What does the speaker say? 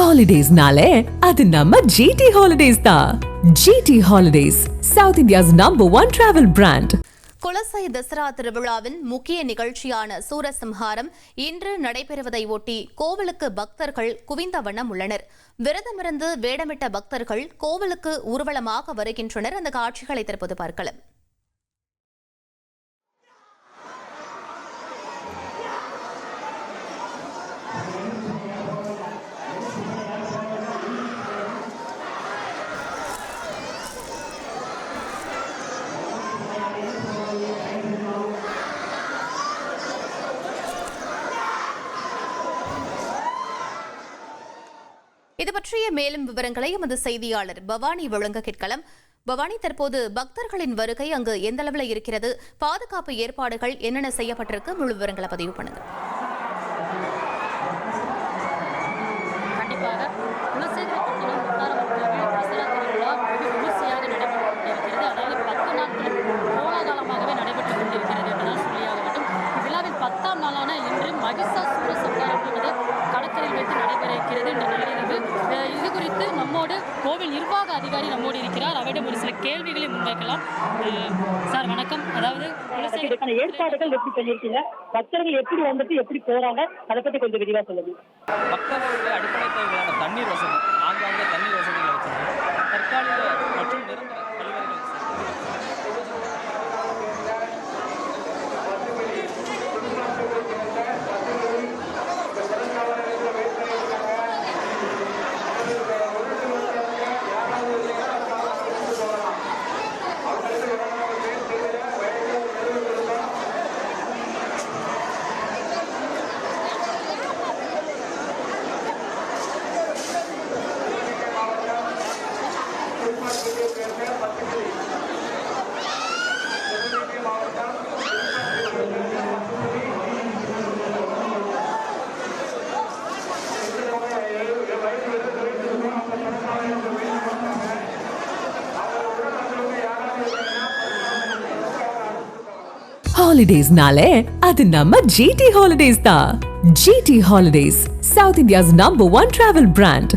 Holidays-nale, அது நம்ம GT Holidays தான். GT Holidays, South India's #1 travel brand. Kulasai Dussehra திருவிழாவின் முக்கிய நிகழ்ச்சியான சூரசம்ஹாரம் இன்று நடைபெறுவதை ஒட்டி கோவிலுக்கு பக்தர்கள் குவிந்த வண்ணம் உள்ளனர். விரதமிருந்து வேடமிட்ட பக்தர்கள் கோவிலுக்கு ஊர்வலமாக வருகின்றனர். அந்த காட்சிகளை தற்போது பார்க்கலாம். இது பற்றிய மேலும் விவரங்களை எமது செய்தியாளர் பவானி வழங்க கேட்கலாம். பவானி, தற்போது பக்தர்களின் வருகை அங்கு எந்த அளவில் இருக்கிறது? பாதுகாப்பு ஏற்பாடுகள் என்னென்ன செய்யப்பட்டிருக்கு? முழு விவரங்களை பதிவு பண்ணுங்க. கண்டிப்பாக குலசேகரப்பட்டினம் முத்தாரம்மன் கோவில் தசரா திருவிழா வெகு விமர்சையாக நடைபெற்றுக் கொண்டிருக்கிறது. அதாவது 10 நாட்கள் கோலாகலமாகவே நடைபெற்றுக் கொண்டிருக்கிறது என்றுதான் சொல்லியாக வேண்டும். இவ்விழாவின் 10ஆம் நாளான இன்று மகிஷாசூர சம்ஹாரம் என்பது கடற்கரையில் வைத்து நடைபெற இருக்கிறது என்ற நள்ளிரவு. இது குறித்து நம்மோடு கோவில் நிர்வாக அதிகாரி நம்மோடு இருக்கிறார். அவரிடம் ஒரு சில கேள்விகளை முன்வைக்கலாம். சார் வணக்கம். அதாவது ஏற்பாடுகள் எப்படி பண்ணிருக்கீங்க, பக்தர்கள் எப்படி வந்துட்டு எப்படி போறாங்க, அதை பத்தி கொஞ்சம் விரிவா சொல்லுங்க. பக்தர்களுக்கு அடிப்படை தேவையான தண்ணீர் வசதி, ஆங்காங்கே தண்ணீர் வசதிகளை வச்சிருக்கோம். தற்காலிக மற்றும் நிரந்தர கழிவறைகள் Holidays-nale, அது நம்ம GT Holidays தான். GT Holidays, South India's #1 travel brand.